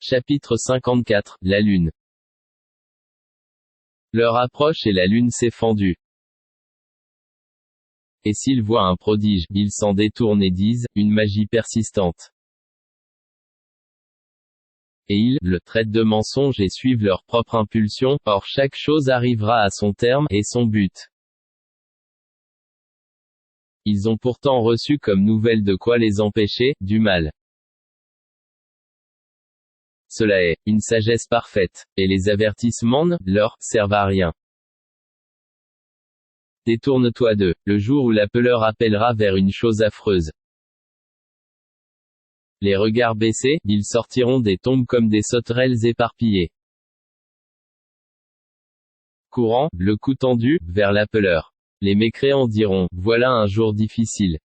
Chapitre 54, la Lune. L'heure approche et la Lune s'est fendue. Et s'ils voient un prodige, ils s'en détournent et disent, une magie persistante. Et ils, le traitent de mensonge et suivent leur propre impulsion, or chaque chose arrivera à son terme, et son but. Ils ont pourtant reçu comme nouvelle de quoi les empêcher, du mal. Cela est, une sagesse parfaite, et les avertissements leur servent à rien. Détourne-toi d'eux, le jour où l'appeleur appellera vers une chose affreuse. Les regards baissés, ils sortiront des tombes comme des sauterelles éparpillées. Courant, le cou tendu, vers l'appeleur. Les mécréants diront, voilà un jour difficile.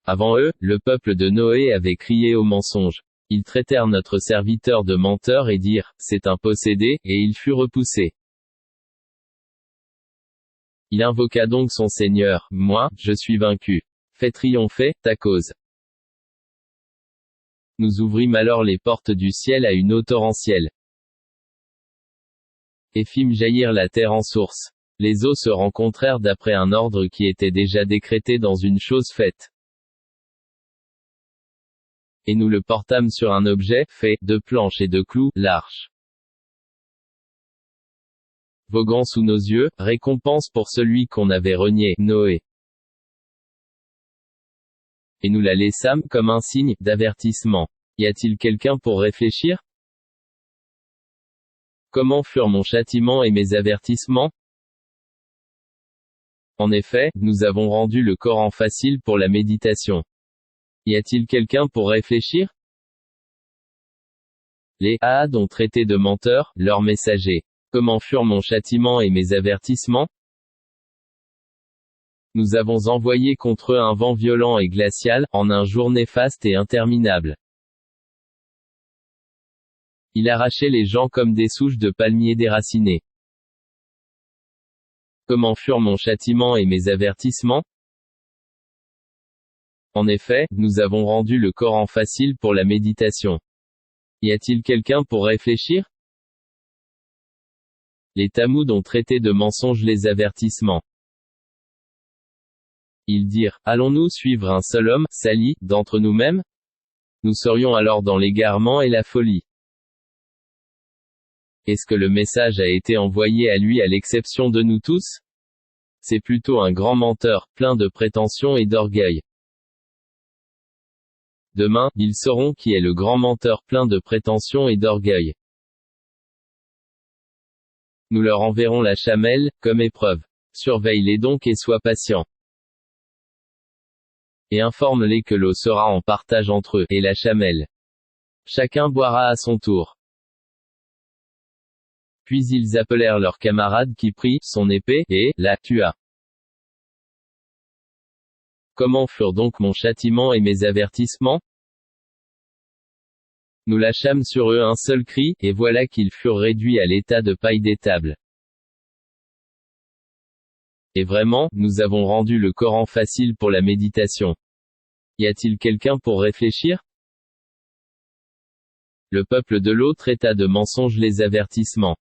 Avant eux, le peuple de Noé avait crié au mensonge. Ils traitèrent notre serviteur de menteur et dirent, c'est un possédé, et il fut repoussé. Il invoqua donc son Seigneur, moi, je suis vaincu. Fais triompher ta cause. Nous ouvrîmes alors les portes du ciel à une eau torrentielle. Et fîmes jaillir la terre en source. Les eaux se rencontrèrent d'après un ordre qui était déjà décrété dans une chose faite. Et nous le portâmes sur un objet, fait, de planches et de clous, l'arche. Voguant sous nos yeux, récompense pour celui qu'on avait renié, Noé. Et nous la laissâmes comme un signe, d'avertissement. Y a-t-il quelqu'un pour réfléchir? Comment furent mon châtiment et mes avertissements? En effet, nous avons rendu le Coran facile pour la méditation. Y a-t-il quelqu'un pour réfléchir? Les Aad ont traité de menteurs, leurs messagers. Comment furent mon châtiment et mes avertissements? Nous avons envoyé contre eux un vent violent et glacial, en un jour néfaste et interminable. Il arrachait les gens comme des souches de palmiers déracinées. Comment furent mon châtiment et mes avertissements? En effet, nous avons rendu le Coran facile pour la méditation. Y a-t-il quelqu'un pour réfléchir? Les Tamoud ont traité de mensonges les avertissements. Ils dirent, allons-nous suivre un seul homme, sali, d'entre nous-mêmes? Nous serions alors dans l'égarement et la folie. Est-ce que le message a été envoyé à lui à l'exception de nous tous? C'est plutôt un grand menteur, plein de prétentions et d'orgueil. Demain, ils sauront qui est le grand menteur plein de prétentions et d'orgueil. Nous leur enverrons la chamelle, comme épreuve. Surveille-les donc et sois patient. Et informe-les que l'eau sera en partage entre eux, et la chamelle. Chacun boira à son tour. Puis ils appelèrent leur camarade qui prit son épée, et la tua. Comment furent donc mon châtiment et mes avertissements? Nous lâchâmes sur eux un seul cri, et voilà qu'ils furent réduits à l'état de paille d'étable. Et vraiment, nous avons rendu le Coran facile pour la méditation. Y a-t-il quelqu'un pour réfléchir? Le peuple de l'eau traita de mensonges les avertissements.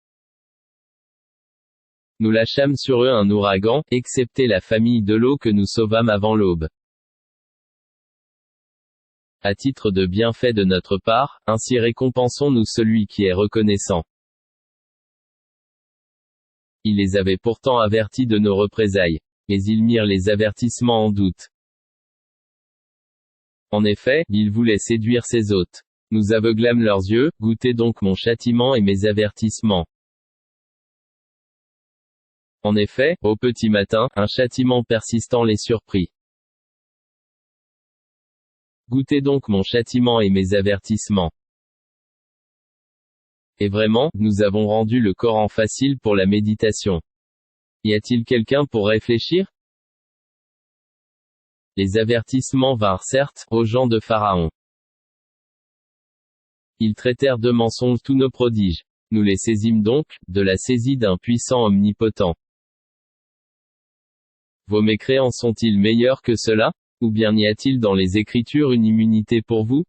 Nous lâchâmes sur eux un ouragan, excepté la famille de l'eau que nous sauvâmes avant l'aube. À titre de bienfait de notre part, ainsi récompensons-nous celui qui est reconnaissant. Il les avait pourtant avertis de nos représailles. Mais ils mirent les avertissements en doute. En effet, ils voulaient séduire ses hôtes. Nous aveuglâmes leurs yeux, goûtez donc mon châtiment et mes avertissements. En effet, au petit matin, un châtiment persistant les surprit. Goûtez donc mon châtiment et mes avertissements. Et vraiment, nous avons rendu le Coran facile pour la méditation. Y a-t-il quelqu'un pour réfléchir? Les avertissements vinrent certes, aux gens de Pharaon. Ils traitèrent de mensonges tous nos prodiges. Nous les saisîmes donc, de la saisie d'un puissant omnipotent. Vos mécréants sont-ils meilleurs que cela? Ou bien y a-t-il dans les Écritures une immunité pour vous?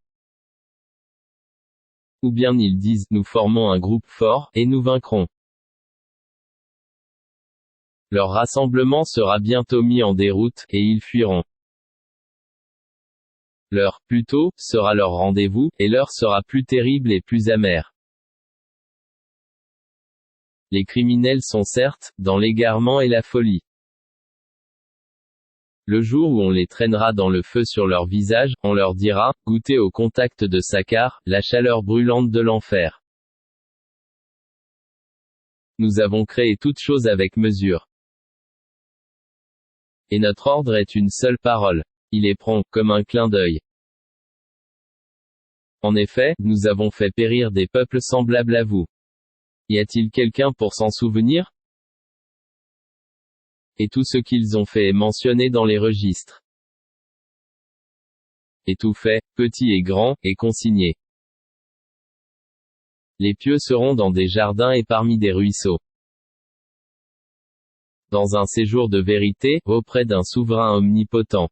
Ou bien ils disent, nous formons un groupe fort, et nous vaincrons. Leur rassemblement sera bientôt mis en déroute, et ils fuiront. L'heure, plutôt, sera leur rendez-vous, et l'heure sera plus terrible et plus amère. Les criminels sont certes, dans l'égarement et la folie. Le jour où on les traînera dans le feu sur leur visage, on leur dira, goûtez au contact de Saccard, la chaleur brûlante de l'enfer. Nous avons créé toute chose avec mesure. Et notre ordre est une seule parole. Il est prompt, comme un clin d'œil. En effet, nous avons fait périr des peuples semblables à vous. Y a-t-il quelqu'un pour s'en souvenir? Et tout ce qu'ils ont fait est mentionné dans les registres. Et tout fait, petit et grand, est consigné. Les pieux seront dans des jardins et parmi des ruisseaux. Dans un séjour de vérité, auprès d'un souverain omnipotent.